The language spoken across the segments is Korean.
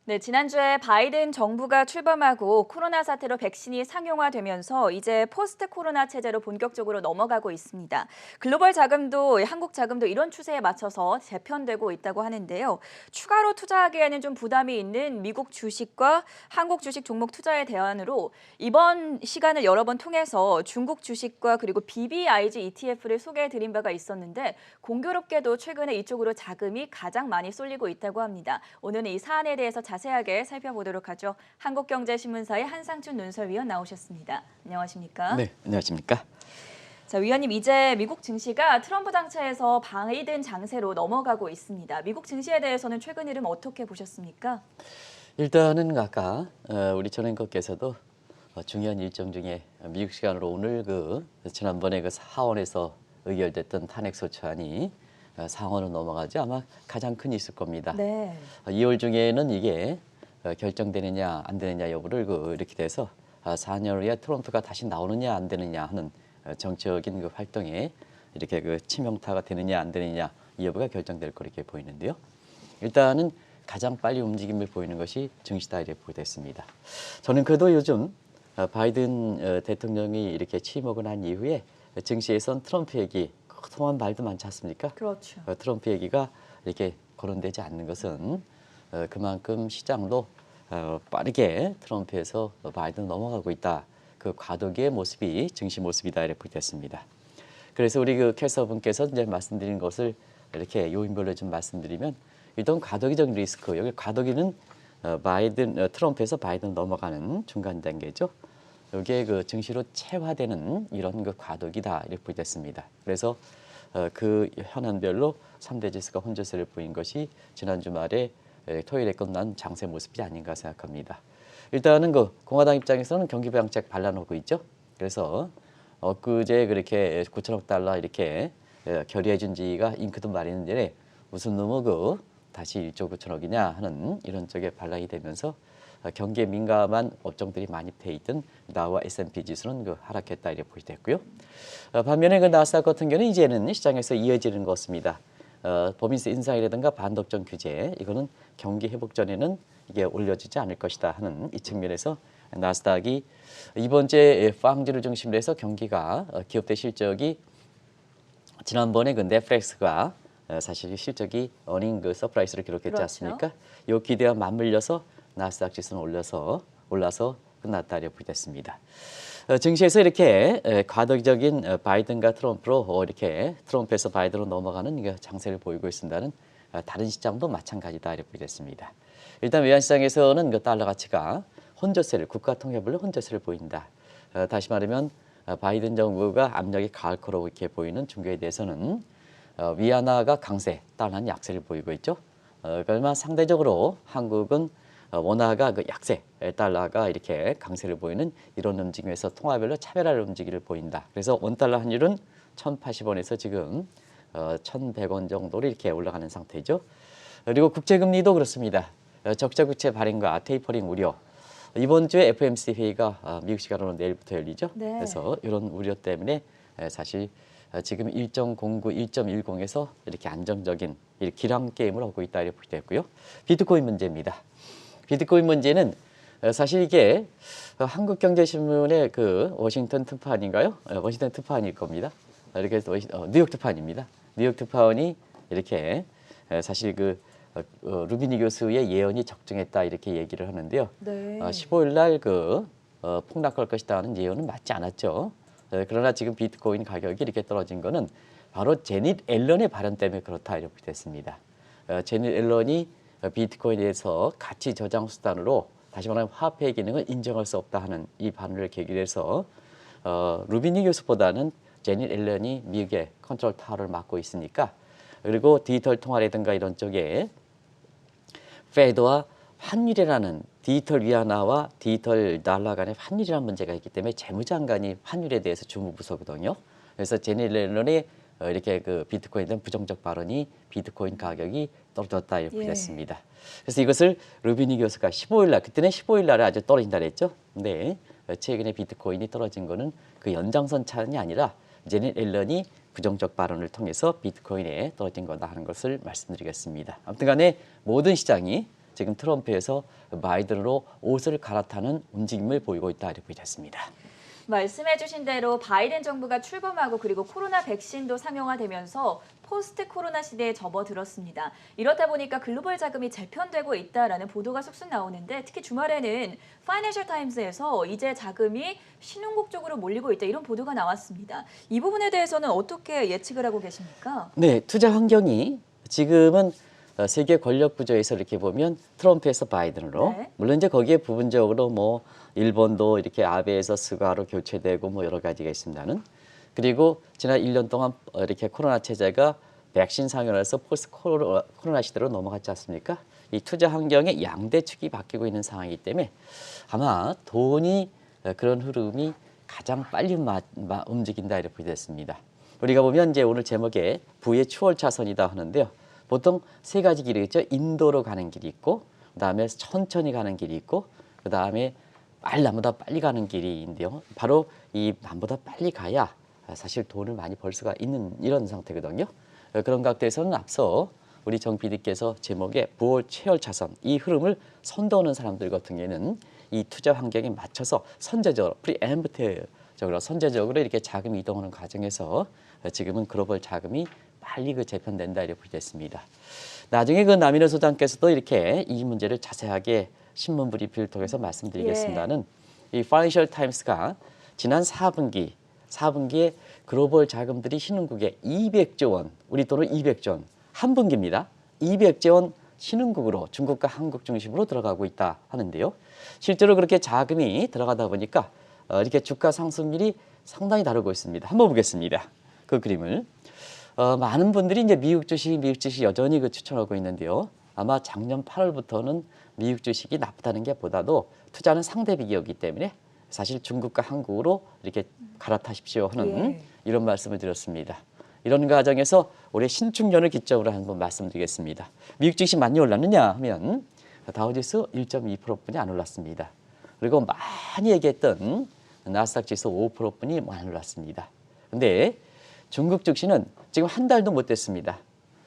네, 지난주에 바이든 정부가 출범하고 코로나 사태로 백신이 상용화되면서 이제 포스트 코로나 체제로 본격적으로 넘어가고 있습니다. 글로벌 자금도 한국 자금도 이런 추세에 맞춰서 재편되고 있다고 하는데요. 추가로 투자하기에는 좀 부담이 있는 미국 주식과 한국 주식 종목 투자에 대안으로 이번 시간을 여러 번 통해서 중국 주식과 그리고 BBIG ETF를 소개해 드린 바가 있었는데 공교롭게도 최근에 이쪽으로 자금이 가장 많이 쏠리고 있다고 합니다. 오늘은 이 사안에 대해서 자세하게 살펴보도록 하죠. 한국경제신문사의 한상춘 논설위원 나오셨습니다. 안녕하십니까? 네, 안녕하십니까? 자, 위원님 이제 미국 증시가 트럼프 당차에서 바이든 장세로 넘어가고 있습니다. 미국 증시에 대해서는 최근 흐름 어떻게 보셨습니까? 일단은 아까 우리 전행님께서도 중요한 일정 중에 미국 시간으로 오늘 지난번에 하원에서 의결됐던 탄핵소추안이 상원으로 넘어가지 아마 가장 큰 이슈일 겁니다. 네. 2월 중에는 이게 결정되느냐 안 되느냐 여부를 이렇게 돼서 4년 후에 트럼프가 다시 나오느냐 안 되느냐 하는 정치적인 활동에 이렇게 치명타가 되느냐 안 되느냐 이 여부가 결정될 거렇게 보이는데요. 일단은 가장 빨리 움직임을 보이는 것이 증시다 이렇게 보겠습니다. 저는 그래도 요즘 바이든 대통령이 이렇게 취임하고 난 이후에 증시에선 트럼프 얘기 통한 말도 많지 않습니까? 그렇죠. 트럼프 얘기가 이렇게 거론되지 않는 것은 그만큼 시장도 빠르게 트럼프에서 바이든 넘어가고 있다. 그 과도기의 모습이 증시 모습이다 이렇게 보겠습니다. 그래서 우리 캐서분께서 이제 말씀드린 것을 이렇게 요인별로 좀 말씀드리면 일단 과도기적 리스크 여기 과도기는 트럼프에서 바이든 넘어가는 중간 단계죠. 이게 증시로 체화되는 이런 과도기다 이렇게 보겠습니다. 그래서 그 현안별로 3대 지수가 혼조세를 보인 것이 지난 주말에 토요일에 끝난 장세 모습이 아닌가 생각합니다. 일단은 공화당 입장에서는 경기 부양책 반란하고 있죠. 그래서 엊그제 그렇게 9천억 달러 이렇게 결의해 준 지가 잉크도 말했는데 무슨 놈의 다시 1조 9천억이냐 하는 이런 쪽에 반란이 되면서 경기에 민감한 업종들이 많이 돼 있던 나와 S&P 지수는 하락했다 이렇게 보시됐고요. 반면에 나스닥 같은 경우는 이제는 시장에서 이어지는 것 같습니다. 법인세 인상이라든가 반독점 규제 이거는 경기 회복 전에는 이게 올려지지 않을 것이다 하는 이 측면에서 나스닥이 이번 주에 빵주를 중심으로 해서 경기가 기업들 실적이 지난번에 넷플릭스가 사실 실적이 어닝 서프라이즈를 기록했지 그렇죠. 않습니까? 이 기대와 맞물려서 나스닥 지수는 올라서 끝났다 이렇게 됐습니다. 증시에서 이렇게 과도기적인 바이든과 트럼프로 이렇게 트럼프에서 바이든으로 넘어가는 장세를 보이고 있습니다는 다른 시장도 마찬가지다 이렇게 됐습니다. 일단 외환시장에서는 달러 가치가 혼조세를 국가 통화별로 혼조세를 보인다. 다시 말하면 바이든 정부가 압력이 가할 거로 이렇게 보이는 중국에 대해서는 위안화가 강세, 달러는 약세를 보이고 있죠. 그러나 상대적으로 한국은 원화가 약세, 달러가 이렇게 강세를 보이는 이런 움직임에서 통화별로 차별화를 움직임을 보인다. 그래서 원달러 환율은 1,080원에서 지금 1,100원 정도로 이렇게 올라가는 상태죠. 그리고 국제금리도 그렇습니다. 적자 국채 발행과 테이퍼링 우려. 이번 주에 FOMC 회의가 미국 시간으로 내일부터 열리죠. 네. 그래서 이런 우려 때문에 사실 지금 1.09, 1.10에서 이렇게 안정적인 기랑 게임을 하고 있다 이렇게 보겠고요. 비트코인 문제입니다. 비트코인 문제는 사실 이게 한국경제신문의 워싱턴 특파원인가요? 워싱턴 특파원일 겁니다. 이렇게 뉴욕 특파원입니다. 뉴욕 특파원이 이렇게 사실 루비니 교수의 예언이 적중했다 이렇게 얘기를 하는데요. 네. 15일 날 폭락할 것이다 하는 예언은 맞지 않았죠. 그러나 지금 비트코인 가격이 이렇게 떨어진 거는 바로 제닛 앨런의 발언 때문에 그렇다 이렇게 됐습니다. 제닛 앨런이 비트코인에 대해서 가치 저장 수단으로 다시 말하면 화폐의 기능을 인정할 수 없다 하는 이 발언을 계기로 해서 루비니 교수보다는 제닛 앨런이 미국의 컨트롤 타워를 맡고 있으니까 그리고 디지털 통화라든가 이런 쪽에 페드와 환율이라는 디지털 위안화와 디지털 달러 간의 환율이라는 문제가 있기 때문에 재무장관이 환율에 대해서 주무부서거든요. 그래서 제닛 앨런의 이렇게 비트코인에 대한 부정적 발언이 비트코인 가격이 떨어졌다 이렇게 됐습니다. 그래서 이것을 루비니 교수가 15일 날 그때는 15일 날에 아주 떨어진다 그랬죠. 근데 최근에 비트코인이 떨어진 거는 그 연장선 차원이 아니라 제닛 앨런이 부정적 발언을 통해서 비트코인에 떨어진 거다 하는 것을 말씀드리겠습니다. 아무튼 간에 모든 시장이 지금 트럼프에서 바이든으로 옷을 갈아타는 움직임을 보이고 있다 이렇게 됐습니다. 말씀해주신 대로 바이든 정부가 출범하고 그리고 코로나 백신도 상용화되면서 포스트 코로나 시대에 접어들었습니다. 이렇다 보니까 글로벌 자금이 재편되고 있다라는 보도가 쑥쑥 나오는데 특히 주말에는 파이낸셜 타임스에서 이제 자금이 신흥국 쪽으로 몰리고 있다 이런 보도가 나왔습니다. 이 부분에 대해서는 어떻게 예측을 하고 계십니까? 네, 투자 환경이 지금은 세계 권력 구조에서 이렇게 보면 트럼프에서 바이든으로 네. 물론 이제 거기에 부분적으로 뭐 일본도 이렇게 아베에서 스가로 교체되고 뭐 여러 가지가 있습니다는 그리고 지난 1년 동안 이렇게 코로나 체제가 백신 상용화해서 포스트 코로나 시대로 넘어갔지 않습니까? 이 투자 환경의 양대축이 바뀌고 있는 상황이기 때문에 아마 돈이 그런 흐름이 가장 빨리 움직인다 이렇게 됐습니다. 우리가 보면 이제 오늘 제목에 부의 추월차선이다 하는데요. 보통 세 가지 길이 있죠. 인도로 가는 길이 있고 그다음에 천천히 가는 길이 있고 그다음에 남보다 빨리 가는 길인데요. 바로 이 남보다 빨리 가야 사실 돈을 많이 벌 수가 있는 이런 상태거든요. 그런 각도에서는 앞서 우리 정 PD께서 제목에 부의 추월차선 이 흐름을 선도하는 사람들 같은 경우에는 이 투자 환경에 맞춰서 선제적으로 프리엠프트적으로 선제적으로 이렇게 자금이 이동하는 과정에서 지금은 글로벌 자금이 빨리 재편된다 이렇게 됐습니다. 나중에 그 남인호 소장께서도 이렇게 이 문제를 자세하게 신문 브리핑을 통해서 말씀드리겠습니다는 이 파이낸셜 타임스가 지난 4분기에 글로벌 자금들이 신흥국에 200조 원, 우리 돈으로 200조 원, 한 분기입니다. 200조 원 신흥국으로 중국과 한국 중심으로 들어가고 있다 하는데요. 실제로 그렇게 자금이 들어가다 보니까 이렇게 주가 상승률이 상당히 다르고 있습니다. 한번 보겠습니다. 그 그림을. 많은 분들이 이제 미국 주식 여전히 추천하고 있는데요. 아마 작년 8월부터는 미국 주식이 나쁘다는 게 보다도 투자는 상대 비교이기 때문에 사실 중국과 한국으로 이렇게 갈아타십시오 하는 이런 말씀을 드렸습니다. 이런 과정에서 올해 신축년을 기점으로 한번 말씀드리겠습니다. 미국 주식 많이 올랐느냐 하면 다우지수 1.2%뿐이 안 올랐습니다. 그리고 많이 얘기했던 나스닥 지수 5%뿐이 안 올랐습니다. 근데 중국 증시는 지금 한 달도 못 됐습니다.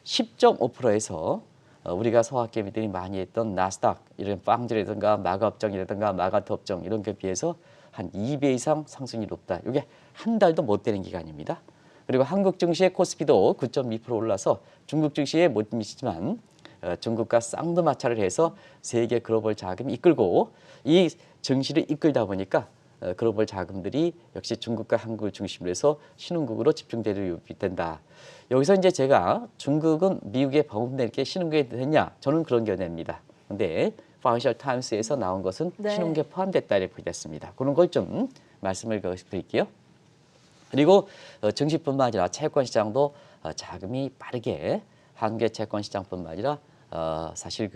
10.5%에서 우리가 서학개미들이 많이 했던 나스닥 이런 빵지라든가 마가업종이라든가 마가토업종 이런 것에 비해서 한 2배 이상 상승이 높다. 이게 한 달도 못 되는 기간입니다. 그리고 한국 증시의 코스피도 9.2% 올라서 중국 증시에 못 미치지만 중국과 쌍두마차를 해서 세계 글로벌 자금이 이끌고 이 증시를 이끌다 보니까 글로벌 자금들이 역시 중국과 한국을 중심으로 해서 신흥국으로 집중된다. 여기서 이제 제가 중국은 미국에 방문된 게 신흥국이 됐냐? 저는 그런 견해입니다. 근데 파이낸셜 타임스에서 나온 것은 신흥국에 포함됐다 이렇게 됐습니다. 그런 걸 좀 말씀을 드릴게요. 그리고 증시뿐만 아니라 채권 시장도 자금이 빠르게 한국의 채권 시장뿐만 아니라 사실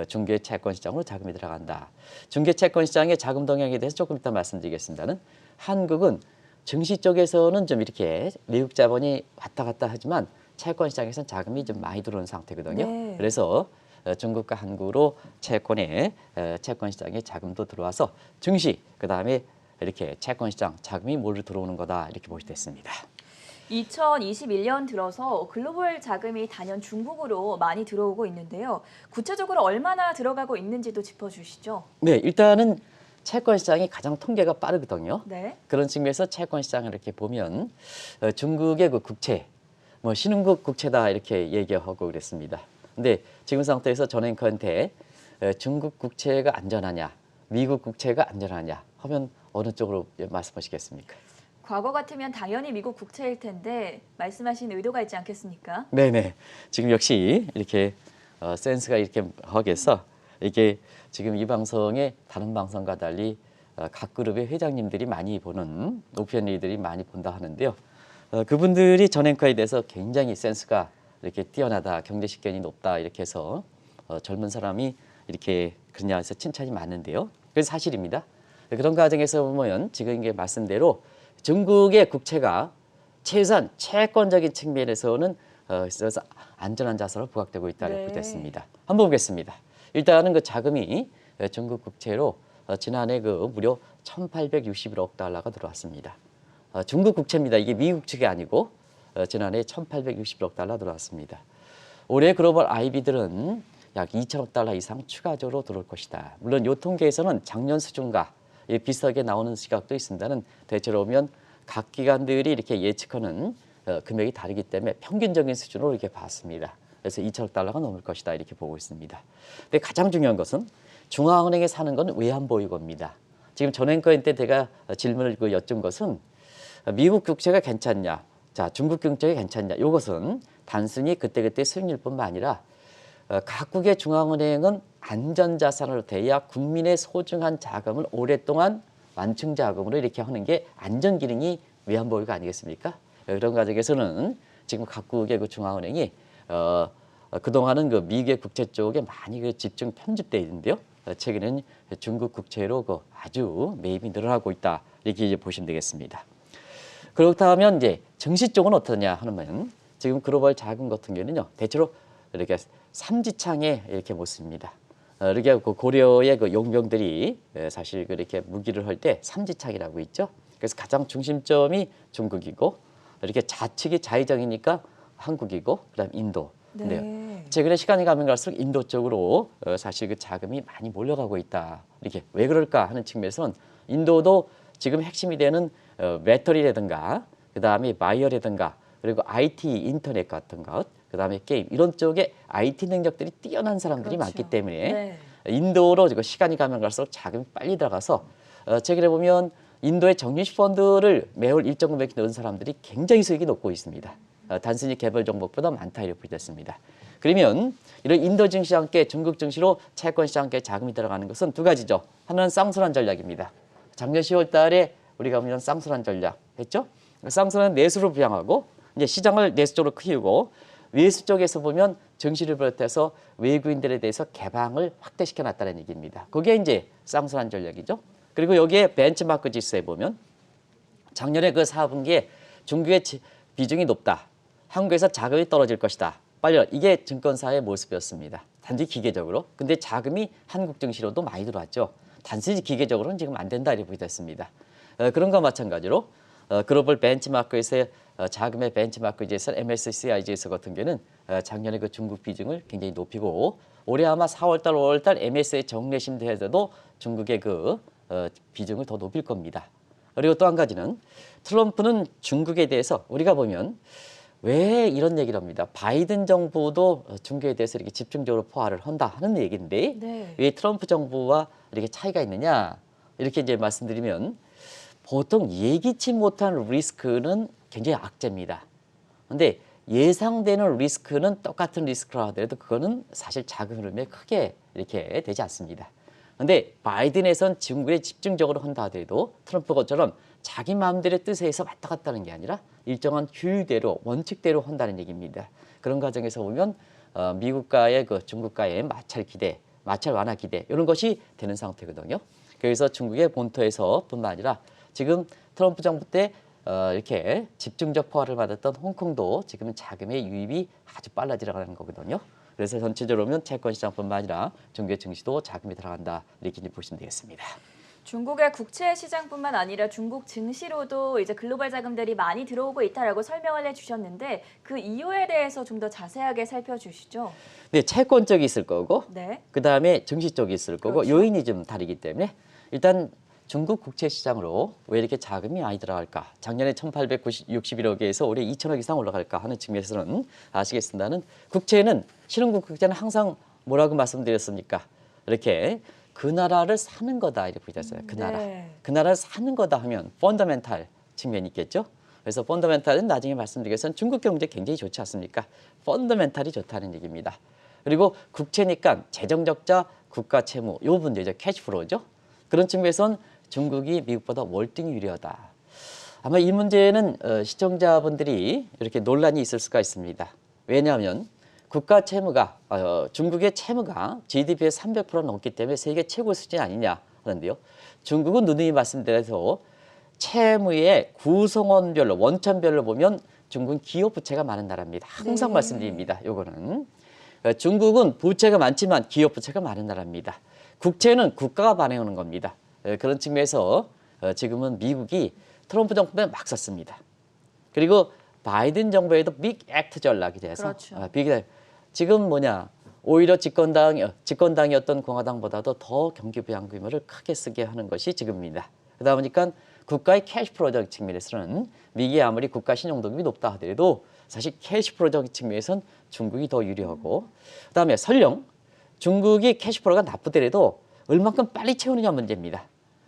중개 채권 시장으로 자금이 들어간다. 중개 채권 시장의 자금 동향에 대해서 조금 이따 말씀드리겠습니다는 한국은 증시 쪽에서는 좀 이렇게 미국 자본이 왔다 갔다 하지만 채권 시장에서는 자금이 좀 많이 들어오는 상태거든요. 그래서 중국과 한국으로 채권 시장에 자금도 들어와서 증시 그다음에 이렇게 채권 시장 자금이 몰려 들어오는 거다 이렇게 보시됐습니다. 2021년 들어서 글로벌 자금이 단연 중국으로 많이 들어오고 있는데요. 구체적으로 얼마나 들어가고 있는지도 짚어주시죠. 네, 일단은 채권 시장이 가장 통계가 빠르거든요. 네. 그런 측면에서 채권 시장을 이렇게 보면 중국의 그 국채, 뭐 신흥국 국채다 이렇게 얘기하고 그랬습니다. 근데 지금 상태에서 전 앵커한테 중국 국채가 안전하냐, 미국 국채가 안전하냐 하면 어느 쪽으로 말씀하시겠습니까? 과거 같으면 당연히 미국 국채일 텐데 말씀하신 의도가 있지 않겠습니까? 네네. 지금 역시 이렇게 센스가 이렇게 하겠어. 이게 지금 이 방송에 다른 방송과 달리 각 그룹의 회장님들이 많이 보는 오피니언리들이 많이 본다 하는데요. 그분들이 전 앵커에 대해서 굉장히 센스가 이렇게 뛰어나다, 경제식견이 높다 이렇게 해서 젊은 사람이 이렇게 그러냐 해서 칭찬이 많은데요. 그래서 사실입니다. 그런 과정에서 보면 지금 이게 말씀대로 중국의 국채가 최소한 채권적인 측면에서는 안전한 자산으로 부각되고 있다고 됐습니다. 한번 보겠습니다. 일단은 그 자금이 중국 국채로 지난해 무려 1,861억 달러가 들어왔습니다. 중국 국채입니다. 이게 미국 측이 아니고 지난해 1,861억 달러 들어왔습니다. 올해 글로벌 IB들은 약 2천억 달러 이상 추가적으로 들어올 것이다. 물론 요 통계에서는 작년 수준과 비슷하게 나오는 시각도 있습니다는 대체로 보면 각 기관들이 이렇게 예측하는 금액이 다르기 때문에 평균적인 수준으로 이렇게 봤습니다. 그래서 2천억 달러가 넘을 것이다 이렇게 보고 있습니다. 근데 가장 중요한 것은 중앙은행에 사는 건 외환보유고입니다. 지금 전앵커인 때 제가 질문을 여쭌 것은 미국 국채가 괜찮냐, 자 중국 경제가 괜찮냐. 이것은 단순히 그때그때 수익률뿐만 아니라 각국의 중앙은행은 안전자산으로 돼야 국민의 소중한 자금을 오랫동안 완충 자금으로 이렇게 하는 게 안전기능이 외환보유가 아니겠습니까? 그런 과정에서는 지금 각국의 그 중앙은행이 그동안은 그 미국의 국채 쪽에 많이 그 집중 편집돼 있는데요. 최근에는 중국 국채로 그 아주 매입이 늘어나고 있다 이렇게 이제 보시면 되겠습니다. 그렇다면 이제 증시 쪽은 어떠냐 하면 지금 글로벌 자금 같은 경우는요 대체로 이렇게 삼지창에 이렇게 모습니다. 이렇게 그 고려의 그 용병들이 사실 그렇게 무기를 할 때 삼지창이라고 있죠. 그래서 가장 중심점이 중국이고 이렇게 좌측이 자의적이니까 한국이고 그다음 인도. 네. 최근에 시간이 가면 갈수록 인도 쪽으로 사실 그 자금이 많이 몰려가고 있다. 이렇게 왜 그럴까 하는 측면에서는 인도도 지금 핵심이 되는 배터리라든가 그다음에 바이오라든가 그리고 IT 인터넷 같은 것 그다음에 게임 이런 쪽에 IT 능력들이 뛰어난 사람들이 그렇죠. 많기 때문에 네. 인도로 시간이 가면 갈수록 자금이 빨리 들어가서 최근에 보면 인도의 정유시 펀드를 매월 일정 금액 넣은 사람들이 굉장히 수익이 높고 있습니다. 단순히 개별 종목보다 많다 이렇게 됐습니다. 그러면 이런 인도 증시와 함께 중국 증시로 채권 시장에 함께 자금이 들어가는 것은 두 가지죠. 하나는 쌍순환 전략입니다. 작년 10월 달에 우리가 보면 쌍순환 전략 했죠. 쌍순환은 내수를 부양하고 이제 시장을 내수 쪽으로 키우고 외수 쪽에서 보면 증시를 비롯해서 외국인들에 대해서 개방을 확대시켜 놨다는 얘기입니다. 그게 이제 쌍순환 전략이죠. 그리고 여기에 벤치마크 지수에 보면 작년에 그 4분기에 중국의 비중이 높다. 한국에서 자금이 떨어질 것이다. 빨리 이게 증권사의 모습이었습니다. 단지 기계적으로. 근데 자금이 한국 증시로도 많이 들어왔죠. 단순히 기계적으로는 지금 안 된다 이렇게 됐습니다. 그런 것과 마찬가지로 글로벌 벤치마크에서의 자금의 벤치마크 지수 MSCI 지수 같은 경우는 작년에 그 중국 비중을 굉장히 높이고 올해 아마 4월달, 5월달 MSCI 정례심 대회에서도 중국의 그 비중을 더 높일 겁니다. 그리고 또 한 가지는 트럼프는 중국에 대해서 우리가 보면 왜 이런 얘기를 합니다. 바이든 정부도 중국에 대해서 이렇게 집중적으로 포화를 한다 하는 얘기인데 네. 왜 트럼프 정부와 이렇게 차이가 있느냐 이렇게 이제 말씀드리면 보통 예기치 못한 리스크는 굉장히 악재입니다. 근데 예상되는 리스크는 똑같은 리스크라 하더라도 그거는 사실 작은 흐름에 크게 이렇게 되지 않습니다. 근데 바이든에선 중국에 집중적으로 한다 하더라도 트럼프 것처럼 자기 마음대로 뜻에 의해서 왔다 갔다 하는 게 아니라 일정한 규율대로 원칙대로 한다는 얘기입니다. 그런 과정에서 보면 미국과의 그 중국과의 마찰 기대, 마찰 완화 기대 이런 것이 되는 상태거든요. 그래서 중국의 본토에서뿐만 아니라 지금 트럼프 정부 때 이렇게 집중적 포화를 받았던 홍콩도 지금은 자금의 유입이 아주 빨라지려는 거거든요. 그래서 전체적으로 보면 채권 시장뿐만 아니라 중국의 증시도 자금이 들어간다 이렇게 보시면 되겠습니다. 중국의 국채 시장뿐만 아니라 중국 증시로도 이제 글로벌 자금들이 많이 들어오고 있다라고 설명을 해주셨는데 그 이유에 대해서 좀 더 자세하게 살펴주시죠. 네, 채권 쪽이 있을 거고 네. 그다음에 증시 쪽이 있을 거고 그렇죠. 요인이 좀 다르기 때문에 일단 중국 국채 시장으로 왜 이렇게 자금이 많이 들어갈까? 작년에 1,861억에서 올해 2,000억 이상 올라갈까 하는 측면에서는 아시겠습니다는 국채는 신흥국 국채는 항상 뭐라고 말씀드렸습니까? 이렇게 그 나라를 사는 거다 이렇게 보셨어요. 그 나라. 네. 그 나라를 사는 거다 하면 펀더멘탈 측면이 있겠죠. 그래서 펀더멘탈은 나중에 말씀드리겠지만 중국 경제 굉장히 좋지 않습니까? 펀더멘탈이 좋다는 얘기입니다. 그리고 국채니까 재정 적자, 국가 채무 요 문제죠. 캐시플로우죠. 그런 측면에서는 중국이 미국보다 월등히 유리하다. 아마 이 문제는 시청자분들이 이렇게 논란이 있을 수가 있습니다. 왜냐하면 국가 채무가 중국의 채무가 GDP의 300% 넘기 때문에 세계 최고 수준 아니냐 하는데요. 중국은 누누이 말씀드려서 채무의 구성원별로 원천별로 보면 중국은 기업 부채가 많은 나라입니다. 항상 네. 말씀드립니다. 요거는 중국은 부채가 많지만 기업 부채가 많은 나라입니다. 국채는 국가가 발행하는 겁니다. 그런 측면에서 지금은 미국이 트럼프 정부에 막 섰습니다. 그리고 바이든 정부에도 빅 액트 전략이 돼서 그렇죠. 지금 오히려 집권당이었던 공화당보다도 더 경기 부양 규모를 크게 쓰게 하는 것이 지금입니다. 그러다 보니까 국가의 캐시플로우적 측면에서는 미국이 아무리 국가 신용도급이 높다 하더라도 사실 캐시플로우적 측면에서는 중국이 더 유리하고, 그다음에 설령 중국이 캐시플로우가 나쁘더라도 얼만큼 빨리 채우느냐 문제입니다.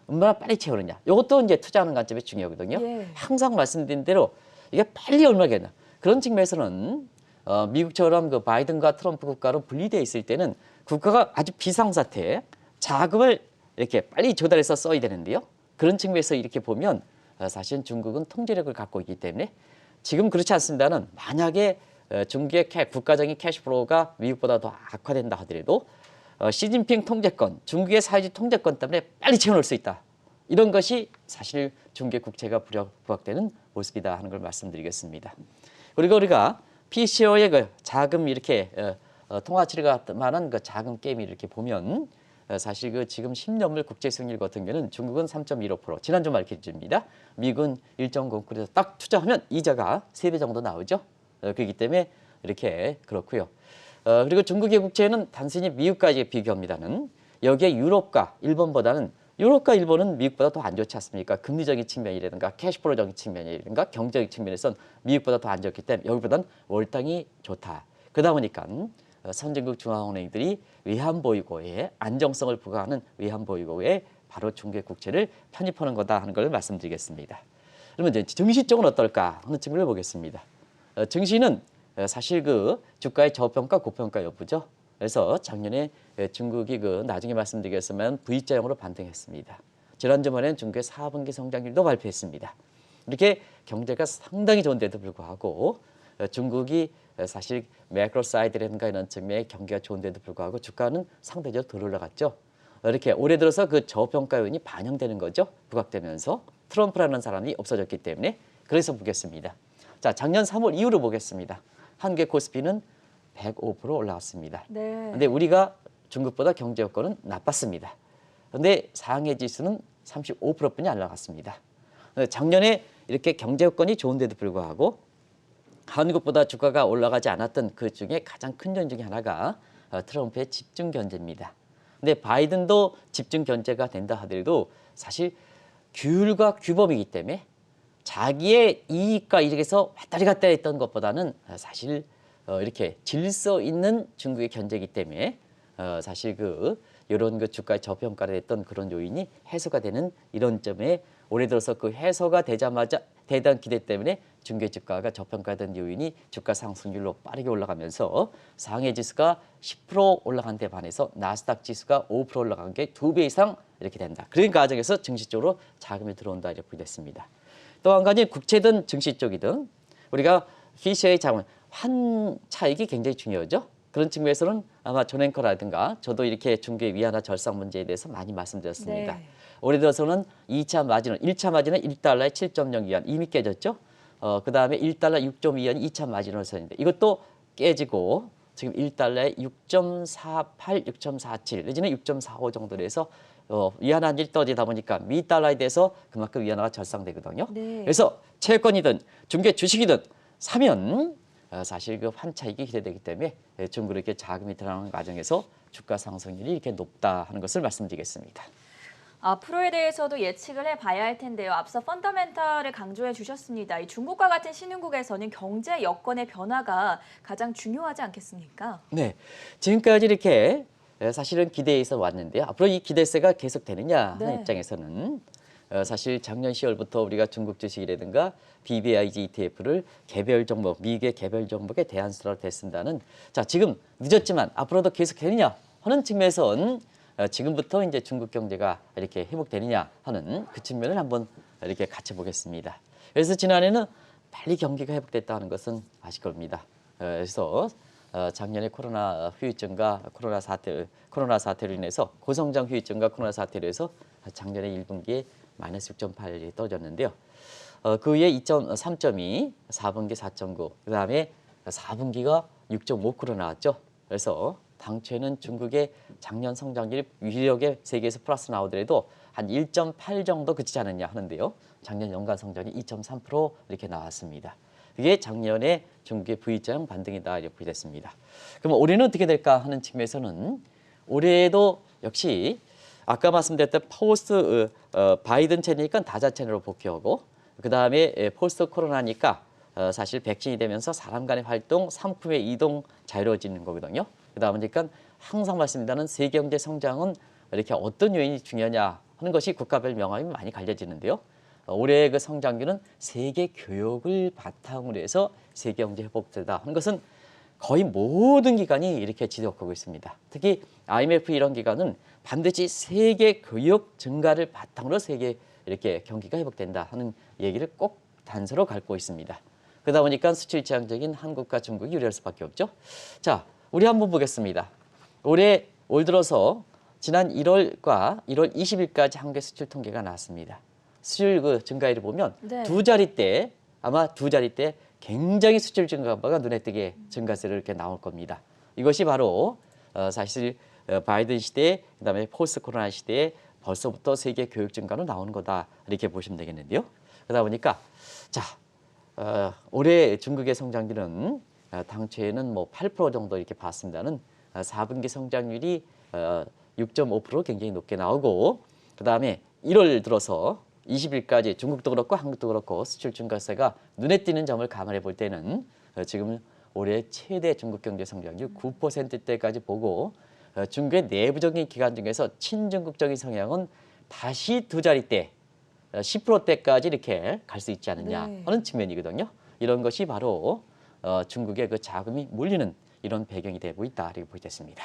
얼마나 빨리 채우느냐. 이것도 이제 투자하는 관점이 중요하거든요. 예. 항상 말씀드린 대로 이게 빨리 얼마겠나. 그런 측면에서는 미국처럼 그 바이든과 트럼프 국가로 분리되어 있을 때는 국가가 아주 비상사태에 자금을 이렇게 빨리 조달해서 써야 되는데요. 그런 측면에서 이렇게 보면 사실 중국은 통제력을 갖고 있기 때문에 지금 그렇지 않습니다는 만약에 중국의 국가적인 캐시플로우가 미국보다 더 악화된다 하더라도 시진핑 통제권, 중국의 사회주의 통제권 때문에 빨리 채워넣을 수 있다. 이런 것이 사실 중국의 국채가 부각되는 모습이다 하는 걸 말씀드리겠습니다. 그리고 우리가 PCO의 그 자금 이렇게 통화치료가 만한 그 자금 게임을 이렇게 보면 사실 그 지금 10년물 국제 수익률 같은 경우는 중국은 3.15%, 지난주 말 기준입니다. 미국은 1.09%에서 딱 투자하면 이자가 3배 정도 나오죠. 그렇기 때문에 이렇게 그렇고요. 그리고 중국의 국채는 단순히 미국까지 비교합니다는 여기에 유럽과 일본보다는 유럽과 일본은 미국보다 더 안 좋지 않습니까? 금리적인 측면이라든가 캐시플로우적인 측면이라든가 경제적인 측면에선 미국보다 더 안 좋기 때문에 여기보다는 월당이 좋다. 그러다 보니까 선진국 중앙은행들이 외환보유고에 안정성을 부과하는 외환보유고에 바로 중국의 국채를 편입하는 거다 하는 걸 말씀드리겠습니다. 그러면 이제 증시 쪽은 어떨까 하는 측면을 보겠습니다. 증시는 사실 그 주가의 저평가 고평가 여부죠. 그래서 작년에 중국이 그 나중에 말씀드리겠지만 V자형으로 반등했습니다. 지난주말에는 중국의 4분기 성장률도 발표했습니다. 이렇게 경제가 상당히 좋은데도 불구하고 중국이 사실 매크로 사이드라든가 이런 측면에 경기가 좋은데도 불구하고 주가는 상대적으로 덜 올라갔죠. 이렇게 올해 들어서 그 저평가 요인이 반영되는 거죠. 부각되면서 트럼프라는 사람이 없어졌기 때문에. 그래서 보겠습니다. 자, 작년 3월 이후로 보겠습니다. 한국의 코스피는 105% 올라왔습니다. 네. 근데 우리가 중국보다 경제 여건은 나빴습니다. 근데 상해 지수는 35%뿐이 안 올라갔습니다. 작년에 이렇게 경제 여건이 좋은데도 불구하고 한국보다 주가가 올라가지 않았던 그 중에 가장 큰 요인 중에 하나가 트럼프의 집중 견제입니다. 근데 바이든도 집중 견제가 된다 하더라도 사실 규율과 규범이기 때문에 자기의 이익과 이익에서 왔다리 갔다리 했던 것보다는 사실 이렇게 질서 있는 중국의 견제이기 때문에 사실 이런 그 주가의 저평가를 했던 그런 요인이 해소가 되는 이런 점에 올해 들어서 그 해소가 되자마자 대단 기대 때문에 중국의 주가가 저평가된 요인이 주가 상승률로 빠르게 올라가면서 상해 지수가 10% 올라간 데 반해서 나스닥 지수가 5% 올라간 게 2배 이상 이렇게 된다. 그런 과정에서 증시 쪽으로 자금이 들어온다 이렇게 됐습니다. 또 한 가지 국채든 증시 쪽이든 우리가 PC의 자금 환 차익이 굉장히 중요하죠. 그런 측면에서는 아마 존앵커라든가 저도 이렇게 중국의 위안화 절상 문제에 대해서 많이 말씀드렸습니다. 네. 올해 들어서는 2차 마진은 1차 마진은 1달러에 7.02원 이미 깨졌죠. 그다음에 1달러 6.2원이 2차 마진으로 서는데 이것도 깨지고 지금 1달러에 6.48, 6.47 내지는 6.45 정도로 해서 위안화율이 떨어지다 보니까 미 달러에 대해서 그만큼 위안화가 절상되거든요. 네. 그래서 채권이든 중개 주식이든 사면 사실 그 환차익이 기대되기 때문에 중국으로 이렇게 자금이 들어가는 과정에서 주가 상승률이 이렇게 높다 하는 것을 말씀드리겠습니다. 앞으로에 대해서도 예측을 해봐야 할 텐데요. 앞서 펀더멘탈을 강조해 주셨습니다. 이 중국과 같은 신흥국에서는 경제 여건의 변화가 가장 중요하지 않겠습니까? 네, 지금까지 이렇게 사실은 기대해서 왔는데요. 앞으로 이 기대세가 계속되느냐 하는 네. 입장에서는 사실 작년 10월부터 우리가 중국 주식이라든가 BBIG ETF를 개별 종목, 미국의 개별 종목에 대안수로 됐습니다는 자 지금 늦었지만 앞으로도 계속되느냐 하는 측면에서는 지금부터 이제 중국 경제가 이렇게 회복되느냐 하는 그 측면을 한번 이렇게 같이 보겠습니다. 그래서 지난해는 빨리 경기가 회복됐다 하는 것은 아실 겁니다. 그래서 작년에 코로나 후유증과 코로나 사태로 인해서 고성장 후유증과 코로나 사태로 해서 작년에 1분기에 마이너스 6.8이 떨어졌는데요. 그 위에 3.2, 4분기 4.9, 그 다음에 4분기가 6.5% 나왔죠. 그래서 당초에는 중국의 작년 성장률이 유력에 세계에서 플러스 나오더라도 한 1.8 정도 그치지 않았냐 하는데요. 작년 연간 성장이 2.3% 이렇게 나왔습니다. 그게 작년에 중국의 V자형 반등이다 이렇게 됐습니다. 그럼 올해는 어떻게 될까 하는 측면에서는 올해도 역시 아까 말씀드렸던 포스트 바이든 체제니까 다자 체제로 복귀하고 그 다음에 포스트 코로나니까 사실 백신이 되면서 사람 간의 활동, 상품의 이동 자유로워지는 거거든요. 그러니까 항상 말씀드리는 세계 경제 성장은 이렇게 어떤 요인이 중요하냐 하는 것이 국가별 명암이 많이 갈려지는데요. 올해 그 성장률은 세계 교역을 바탕으로 해서 세계 경제 회복되다 하는 것은 거의 모든 기관이 이렇게 지적하고 있습니다. 특히 IMF 이런 기관은 반드시 세계 교역 증가를 바탕으로 세계 이렇게 경기가 회복된다 하는 얘기를 꼭 단서로 갖고 있습니다. 그러다 보니까 수출 지향적인 한국과 중국이 유리할 수밖에 없죠. 자, 우리 한번 보겠습니다. 올 들어서 지난 1월과 1월 20일까지 한국의 수출 통계가 나왔습니다. 수출 그 증가율을 보면 네. 아마 두 자릿대 굉장히 수출 증가가 눈에 띄게 증가세로 이렇게 나올 겁니다. 이것이 바로 사실 바이든 시대, 그다음에 포스트 코로나 시대에 벌써부터 세계 교육 증가로 나오는 거다 이렇게 보시면 되겠는데요. 그러다 보니까 자 올해 중국의 성장률은 당초에는 뭐 8% 정도 이렇게 봤습니다는 4분기 성장률이 6.5% 굉장히 높게 나오고 그다음에 1월 들어서 20일까지 중국도 그렇고 한국도 그렇고 수출 증가세가 눈에 띄는 점을 감안해 볼 때는 지금 올해 최대 중국 경제 성장률 9%대까지 보고 중국의 내부적인 기관 중에서 친중국적인 성향은 다시 두 자릿대 10%대까지 이렇게 갈 수 있지 않느냐 네. 하는 측면이거든요. 이런 것이 바로 중국의 그 자금이 몰리는 이런 배경이 되고 있다 이렇게 보겠습니다.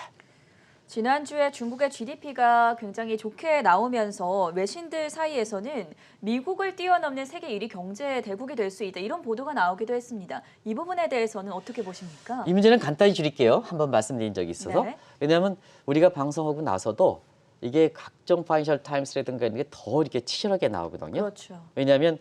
지난주에 중국의 GDP가 굉장히 좋게 나오면서 외신들 사이에서는 미국을 뛰어넘는 세계 1위 경제 대국이 될 수 있다 이런 보도가 나오기도 했습니다. 이 부분에 대해서는 어떻게 보십니까? 이 문제는 간단히 줄일게요. 한번 말씀드린 적이 있어서. 네. 왜냐하면 우리가 방송하고 나서도 이게 각종 파이낸셜 타임스라든가 이런 게 더 이렇게 치열하게 나오거든요. 그렇죠. 왜냐하면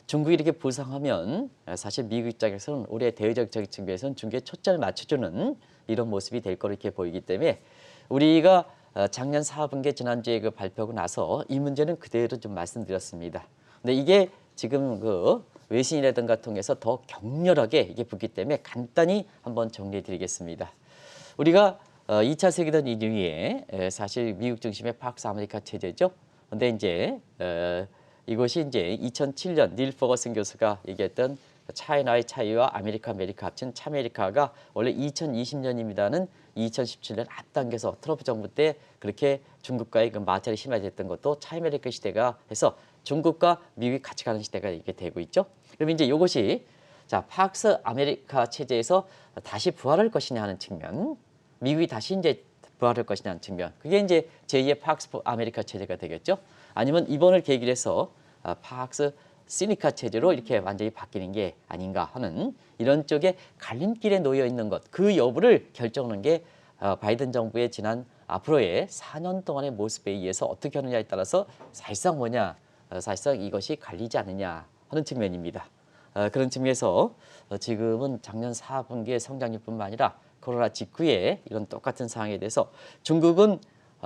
중국이 이렇게 부상하면 사실 미국 입장에서는 올해 대외적 측면에서는 중국에 초점을 맞춰주는 이런 모습이 될 거로 이렇게 보이기 때문에 우리가 작년 4분기 지난주에 그 발표하고 나서 이 문제는 그대로 좀 말씀드렸습니다. 근데 이게 지금 그 외신이라든가 통해서 더 격렬하게 이게 붙기 때문에 간단히 한번 정리해 드리겠습니다. 우리가 2차 세계대전 이후에 사실 미국 중심의 팍스 아메리카 체제죠. 근데 이제 이것이 이제 2007년 닐 퍼거슨 교수가 얘기했던 차이나의 차이와 아메리카 합친 차메리카가 원래 2020년입니다는 2017년 앞당겨서 트럼프 정부 때 그렇게 중국과의 그 마찰이 심화됐던 것도 차이메리카 시대가 해서 중국과 미국이 같이 가는 시대가 이렇게 되고 있죠. 그럼 이제 이것이 자 팍스 아메리카 체제에서 다시 부활할 것이냐 하는 측면, 미국이 다시 이제 부활할 것이냐 하는 측면, 그게 이제 제2의 팍스 아메리카 체제가 되겠죠. 아니면 이번을 계기로 해서 팍스 시니카 체제로 이렇게 완전히 바뀌는 게 아닌가 하는 이런 쪽에 갈림길에 놓여 있는 것, 그 여부를 결정하는 게 바이든 정부의 지난 앞으로의 4년 동안의 모습에 의해서 어떻게 하느냐에 따라서 사실상 사실상 이것이 갈리지 않느냐 하는 측면입니다. 그런 측면에서 지금은 작년 4분기의 성장률뿐만 아니라 코로나 직후에 이런 똑같은 상황에 대해서 중국은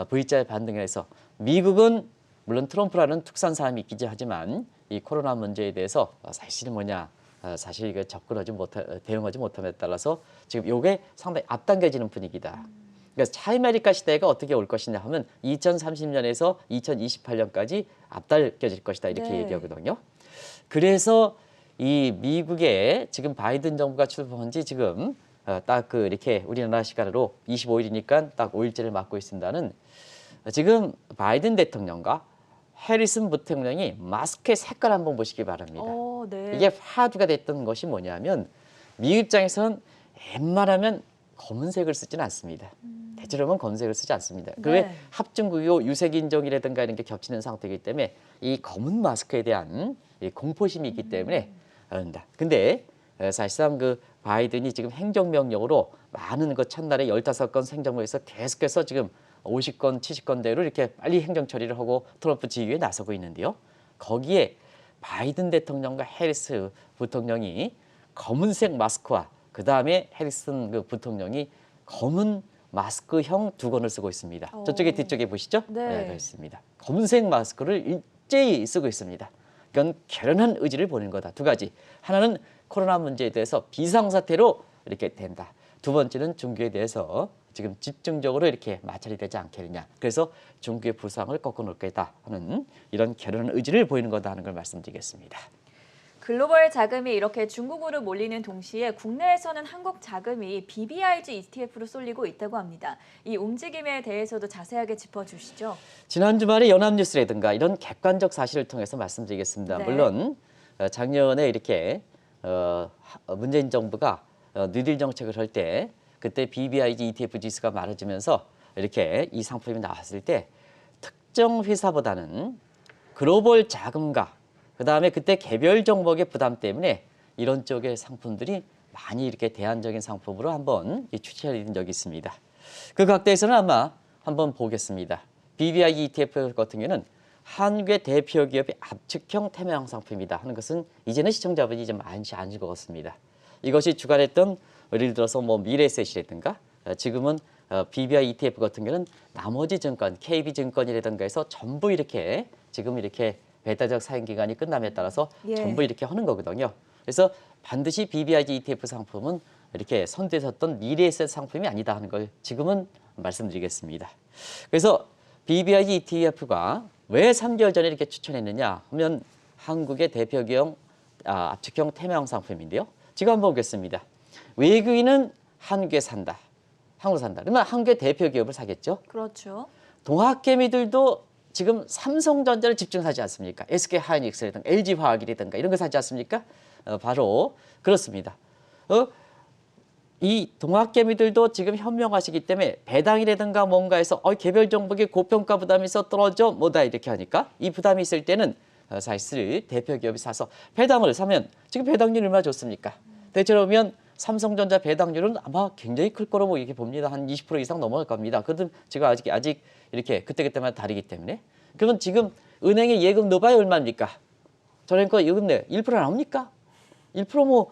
V자의 반등을 해서 미국은 물론 트럼프라는 특수한 사람이 있긴 하지만 이 코로나 문제에 대해서 사실은 사실 이거 대응하지 못함에 따라서 지금 이게 상당히 앞당겨지는 분위기다. 그러니까 차이메리카 시대가 어떻게 올 것이냐 하면 2030년에서 2028년까지 앞당겨질 것이다 이렇게 네. 얘기하거든요. 그래서 이 미국의 지금 바이든 정부가 출범한 지 지금 딱 그 이렇게 우리나라 시간으로 25일이니까 딱 5일째를 맞고 있습니다는 지금 바이든 대통령과 해리슨 부통령이 마스크의 색깔 한번 보시기 바랍니다. 네. 이게 화두가 됐던 것이 뭐냐면 미국 입장에서는 웬만하면 검은색을 쓰지는 않습니다. 대체로는 검은색을 쓰지 않습니다. 그게 네. 합중국이고 유색인종이라든가 이런 게 겹치는 상태이기 때문에 이 검은 마스크에 대한 이 공포심이 있기 때문에 그런다. 근데 사실상 그 바이든이 지금 행정명령으로 많은 그 첫날에 15건 행정부에서 계속해서 지금 50건, 70건대로 이렇게 빨리 행정 처리를 하고 트럼프 지휘에 나서고 있는데요. 거기에 바이든 대통령과 해리스 부통령이 검은색 마스크와 그 다음에 해리슨 그 부통령이 검은 마스크형 2건을 쓰고 있습니다. 저쪽에 뒤쪽에 보시죠? 네. 그렇습니다. 검은색 마스크를 일제히 쓰고 있습니다. 이건 결연한 의지를 보이는 거다. 두 가지. 하나는 코로나 문제에 대해서 비상사태로 이렇게 된다. 두 번째는 중국에 대해서 지금 집중적으로 이렇게 마찰이 되지 않겠느냐. 그래서 중국의 부상을 꺾어놓을 거다 하는 이런 결연한 의지를 보이는 거다 하는 걸 말씀드리겠습니다. 글로벌 자금이 이렇게 중국으로 몰리는 동시에 국내에서는 한국 자금이 BBIG ETF로 쏠리고 있다고 합니다. 이 움직임에 대해서도 자세하게 짚어주시죠. 지난 주말에 연합뉴스라든가 이런 객관적 사실을 통해서 말씀드리겠습니다. 네. 물론 작년에 이렇게 문재인 정부가 뉴딜 정책을 할 때 그때 BBIG ETF 지수가 많아지면서 이렇게 이 상품이 나왔을 때 특정 회사보다는 글로벌 자금과 그다음에 그때 개별 종목의 부담 때문에 이런 쪽의 상품들이 많이 이렇게 대안적인 상품으로 한번 출시된 적이 있습니다. 그 각도에서는 아마 한번 보겠습니다. BBI ETF 같은 경우는 한국의 대표 기업의 압축형 태명형 상품이다 하는 것은 이제는 시청자분이 좀 아실 것 같습니다. 이것이 주관했던 예를 들어서 뭐 미래에셋이라든가 지금은 BBI ETF 같은 경우는 나머지 증권, KB증권이라든가 해서 전부 이렇게 지금 이렇게 배타적 사용 기간이 끝남에 따라서 전부 이렇게 하는 거거든요. 그래서 반드시 BBIG ETF 상품은 이렇게 선두에 섰던 미래에셋 상품이 아니다 하는 걸 지금은 말씀드리겠습니다. 그래서 BBIG ETF가 왜 3개월 전에 이렇게 추천했느냐 하면 한국의 대표 기업 압축형 태명형 상품인데요. 지금 한번 보겠습니다. 외국인은 한국에 산다. 한국 산다. 그러면 한국의 대표 기업을 사겠죠. 그렇죠. 동학개미들도 지금 삼성전자를 집중 사지 않습니까? SK하이닉스라든가 LG화학이라든가 이런 거 사지 않습니까? 바로 그렇습니다. 이 동학개미들도 지금 현명하시기 때문에 배당이라든가 뭔가에서 개별 종목의 고평가 부담이 있어 떨어져 뭐다 이렇게 하니까 이 부담이 있을 때는 사실 대표 기업이 사서 배당을 사면 지금 배당률이 얼마나 좋습니까? 대체로 보면 삼성전자 배당률은 아마 굉장히 클 거라고 이렇게 봅니다. 한 20% 이상 넘어갈 겁니다. 그래도 제가 아직 이렇게 그때그때마다 다르기 때문에. 그러면 지금 은행에 예금 넣어봐야 얼마입니까? 저렴거 예금 내 1% 나옵니까? 1%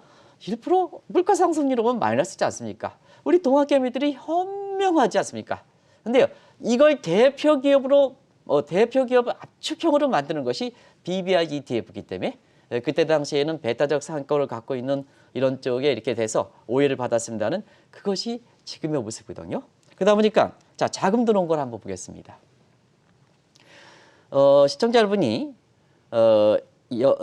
물가 상승률로 보면 마이너스지 않습니까? 우리 동학개미들이 현명하지 않습니까? 근데요, 이걸 대표 기업으로 대표 기업 압축형으로 만드는 것이 BBI ETF이기 때문에 그때 당시에는 배타적 상권을 갖고 있는 이런 쪽에 이렇게 돼서 오해를 받았습니다는 그것이 지금의 모습이거든요. 그러다 보니까 자 자금 들어온 걸 한번 보겠습니다. 시청자 여러분이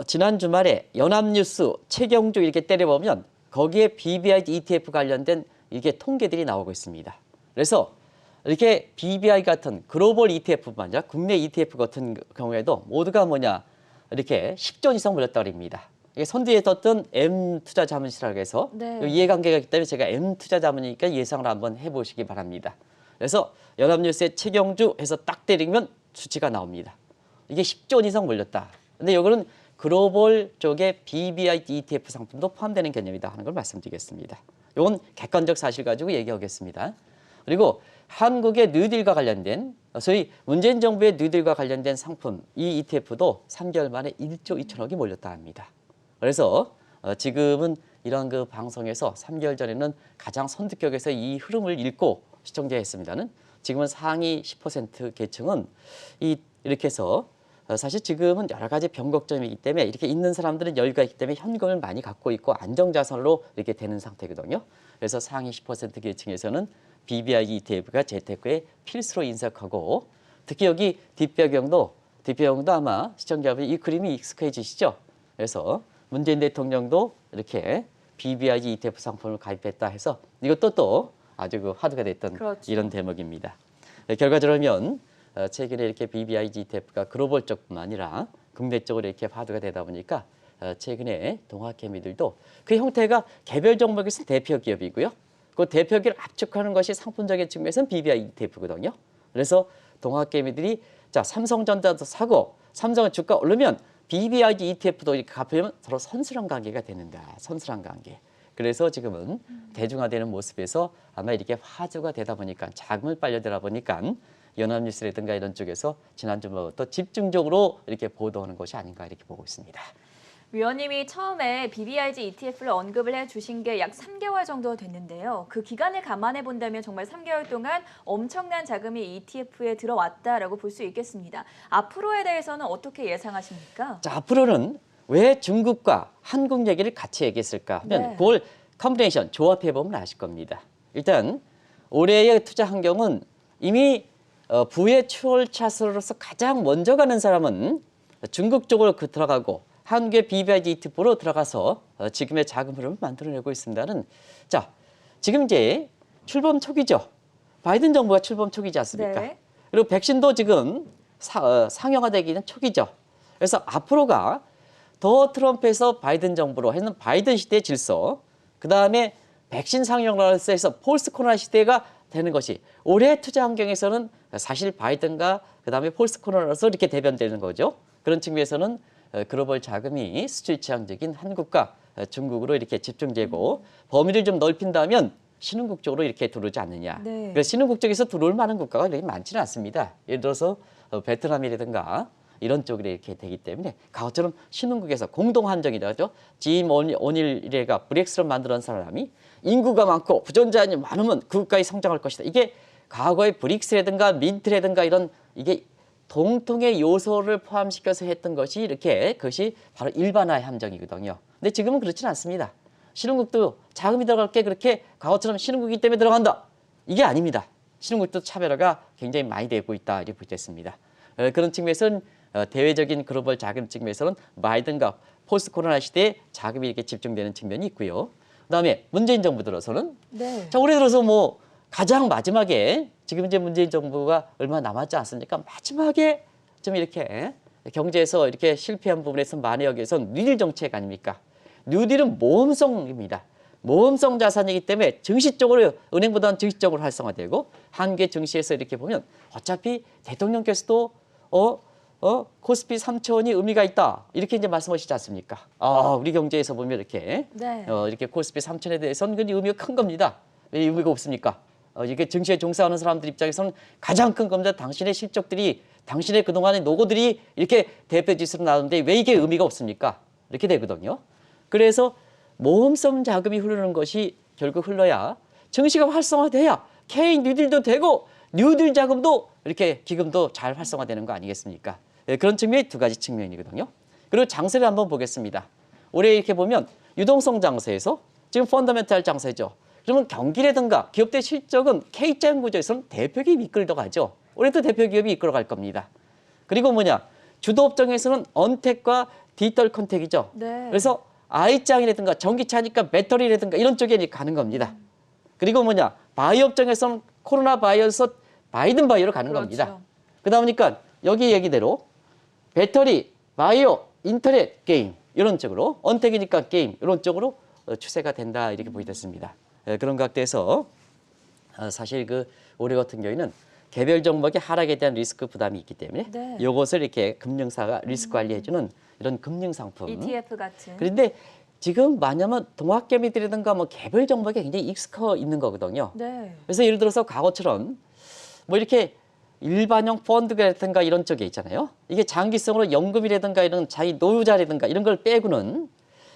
지난 주말에 연합뉴스 최경주 이렇게 때려보면 거기에 BBI ETF 관련된 이게 통계들이 나오고 있습니다. 그래서 이렇게 BBI 같은 글로벌 ETF뿐만 아니라 국내 ETF 같은 경우에도 모두가 뭐냐 이렇게 10조 이상 몰렸다고 합니다. 이게 선두에 섰던 M투자자문이라고 해서 이해관계가 있기 때문에 제가 M투자자문이니까 예상을 한번 해보시기 바랍니다. 그래서 연합뉴스의 최경주 해서 딱 때리면 수치가 나옵니다. 이게 10조 이상 몰렸다. 근데 이거는 글로벌 쪽에 BBI ETF 상품도 포함되는 개념이다 하는 걸 말씀드리겠습니다. 이건 객관적 사실 가지고 얘기하겠습니다. 그리고 한국의 뉴딜과 관련된 소위 문재인 정부의 뉴딜과 관련된 상품 이 ETF도 3개월 만에 1조 2천억이 몰렸다 합니다. 그래서 지금은 이런 그 방송에서 3개월 전에는 가장 선두격에서 이 흐름을 읽고 시청자했습니다는 지금은 상위 10% 계층은 이렇게 해서 사실 지금은 여러 가지 변곡점이기 때문에 이렇게 있는 사람들은 여유가 있기 때문에 현금을 많이 갖고 있고 안정자산으로 이렇게 되는 상태거든요. 그래서 상위 10% 계층에서는 BBI ETF가 재테크에 필수로 인석하고 특히 여기 뒷배경도 아마 시청자분이 이 그림이 익숙해지시죠. 그래서 문재인 대통령도 이렇게 BBI ETF 상품을 가입했다 해서 이것도 또 아주 그 화두가 됐던 그렇죠. 이런 대목입니다. 결과적으로 최근에 이렇게 BBI ETF가 글로벌 쪽뿐만 아니라 국내 쪽으로 이렇게 화두가 되다 보니까 최근에 동학개미들도 그 형태가 개별 종목에서 대표 기업이고요. 그 대표 기업을 압축하는 것이 상품적인 측면에서는 BBI ETF거든요. 그래서 동학개미들이 자 삼성전자도 사고 삼성의 주가 오르면 BBI ETF도 이렇게 갚으면 서로 선순환 관계가 되는다. 선순환 관계. 그래서 지금은 대중화되는 모습에서 아마 이렇게 화두가 되다 보니까 자금을 빨려들다 보니까 연합뉴스라든가 이런 쪽에서 지난주부터 집중적으로 이렇게 보도하는 것이 아닌가 이렇게 보고 있습니다. 위원님이 처음에 BBIG ETF를 언급을 해주신 게 약 3개월 정도 됐는데요. 그 기간을 감안해 본다면 정말 3개월 동안 엄청난 자금이 ETF에 들어왔다라고 볼 수 있겠습니다. 앞으로에 대해서는 어떻게 예상하십니까? 자, 앞으로는 왜 중국과 한국 얘기를 같이 얘기했을까 하면 네. 그걸 컨비네이션 조합해 보면 아실 겁니다. 일단 올해의 투자 환경은 이미 부의 추월 차선으로서 가장 먼저 가는 사람은 중국 쪽으로 들어가고 한국의 BBIG ETF로 들어가서 지금의 자금 흐름을 만들어내고 있습니다는. 자, 지금 이제 출범 초기죠. 바이든 정부가 출범 초기지 않습니까? 네. 그리고 백신도 지금 상용화되기는 초기죠. 그래서 앞으로가 더 트럼프에서 바이든 정부로 해서 바이든 시대의 질서, 그 다음에 백신 상용화로서 해서 폴스 코로나 시대가 되는 것이 올해 투자 환경에서는 사실 바이든과 그 다음에 폴스 코로나로서 이렇게 대변되는 거죠. 그런 측면에서는 글로벌 자금이 수출 지향적인 한국과 중국으로 이렇게 집중되고 범위를 좀 넓힌다면 신흥국 쪽으로 이렇게 들어오지 않느냐. 네. 그래서 신흥국 쪽에서 들어올 만한 국가가 그렇게 많지는 않습니다. 예를 들어서 베트남이라든가 이런 쪽으로 이렇게 되기 때문에 과거처럼 신흥국에서 공동 한정이라죠. 짐 오닐이가 브렉스를 만들어낸 사람이 인구가 많고 부존자이 많으면 그 국가에 성장할 것이다. 이게 과거의 브릭스라든가 민트라든가 이런 이게 동통의 요소를 포함시켜서 했던 것이 이렇게 그것이 바로 일반화의 함정이거든요. 근데 지금은 그렇지는 않습니다. 신흥국도 자금이 들어갈 게 그렇게 과거처럼 신흥국이기 때문에 들어간다. 이게 아닙니다. 신흥국도 차별화가 굉장히 많이 되고 있다 이렇게 보겠습니다. 그런 측면에서는 대외적인 글로벌 자금 측면에서는 바이든과 포스트 코로나 시대에 자금이 이렇게 집중되는 측면이 있고요. 그다음에 문재인 정부 들어서는 네. 자, 올해 들어서 뭐 가장 마지막에 지금 이제 문재인 정부가 얼마 남았지 않습니까? 마지막에 좀 이렇게 경제에서 이렇게 실패한 부분에서 많이 여기선 뉴딜 정책 아닙니까? 뉴딜은 모험성입니다. 모험성 자산이기 때문에 증시 쪽으로 은행보다는 증시 쪽으로 활성화되고 한국의 증시에서 이렇게 보면 어차피 대통령께서도 코스피 3천원이 의미가 있다 이렇게 이제 말씀하시지 않습니까? 우리 경제에서 보면 이렇게 네. 이렇게 코스피 3천에 대해서는 그 의미가 큰 겁니다. 왜 의미가 없습니까? 이게 증시에 종사하는 사람들 입장에서는 가장 큰 겁니다. 당신의 실적들이 당신의 그동안의 노고들이 이렇게 대표 지수로 나오는데 왜 이게 의미가 없습니까? 이렇게 되거든요. 그래서 모험성 자금이 흐르는 것이 결국 흘러야 증시가 활성화돼야 K 뉴딜도 되고 뉴딜 자금도 이렇게 기금도 잘 활성화되는 거 아니겠습니까? 그런 측면이 두 가지 측면이거든요. 그리고 장세를 한번 보겠습니다. 올해 이렇게 보면 유동성 장세에서 지금 펀더멘탈 장세죠. 그러면 경기라든가 기업들 실적은 K자형 구조에서는 대표기업이 이끌어 가죠. 올해도 대표기업이 이끌어 갈 겁니다. 그리고 주도업종에서는 언택과 디지털 컨택이죠. 네. 그래서 I장이라든가 전기차니까 배터리라든가 이런 쪽에 가는 겁니다. 그리고 바이오 업종에서는 코로나 바이오에서 바이든 바이오로 가는 그렇죠. 겁니다. 그러다 보니까 여기 얘기대로 배터리, 바이오, 인터넷, 게임 이런 쪽으로 언택이니까 게임 이런 쪽으로 추세가 된다 이렇게 보이겠습니다. 그런 각도에서 사실 그 올해 같은 경우에는 개별 종목의 하락에 대한 리스크 부담이 있기 때문에 네. 이것을 이렇게 금융사가 리스크 관리해주는 이런 금융 상품. ETF 같은. 그런데 지금 만약은 동학개미들이든가 개별 종목에 굉장히 익숙해 있는 거거든요. 네. 그래서 예를 들어서 과거처럼 이렇게 일반형 펀드라든가 이런 쪽에 있잖아요. 이게 장기성으로 연금이라든가 이런 자기 노후자라든가 이런 걸 빼고는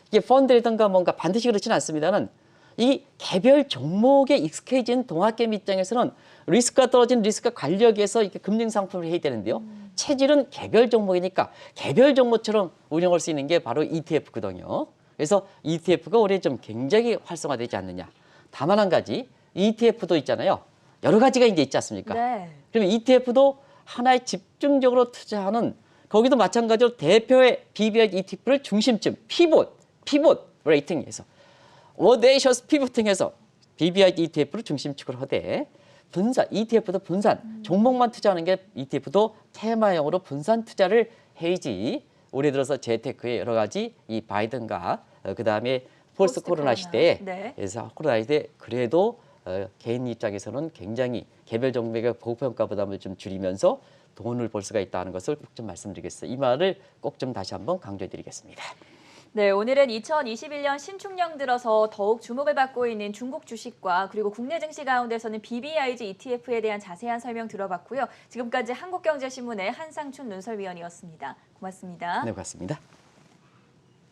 이게 펀드라든가 뭔가 반드시 그렇지는 않습니다는 이 개별 종목에 익숙해진 동학개미 입장에서는 리스크가 떨어진 리스크 관리하기 위해서 이렇게 금융 상품을 해야 되는데요. 체질은 개별 종목이니까 개별 종목처럼 운영할 수 있는 게 바로 ETF거든요. 그래서 ETF가 올해 좀 굉장히 활성화되지 않느냐. 다만 한 가지 ETF도 있잖아요. 여러 가지가 이제 있지 않습니까? 네. 그러면 ETF도 하나에 집중적으로 투자하는 거기도 마찬가지로 대표의 BBI ETF를 중심쯤 피봇 레이팅에서 워데이셔스 피보팅해서 BBI ETF를 중심축으로 하되 분산 ETF도 분산 종목만 투자하는 게 ETF도 테마형으로 분산 투자를 해야지. 올해 들어서 재테크의 여러 가지 이 바이든과 그 다음에 포스트 코로나 시대에 네. 그래서 코로나 시대 그래도 개인 입장에서는 굉장히 개별 종목의 고평가 부담을 좀 줄이면서 돈을 벌 수가 있다는 것을 꼭 좀 말씀드리겠습니다. 이 말을 꼭 좀 다시 한번 강조해드리겠습니다. 네, 오늘은 2021년 신축년 들어서 더욱 주목을 받고 있는 중국 주식과 그리고 국내 증시 가운데서는 BBIG ETF에 대한 자세한 설명 들어봤고요. 지금까지 한국경제신문의 한상춘 논설위원이었습니다. 고맙습니다. 네, 고맙습니다.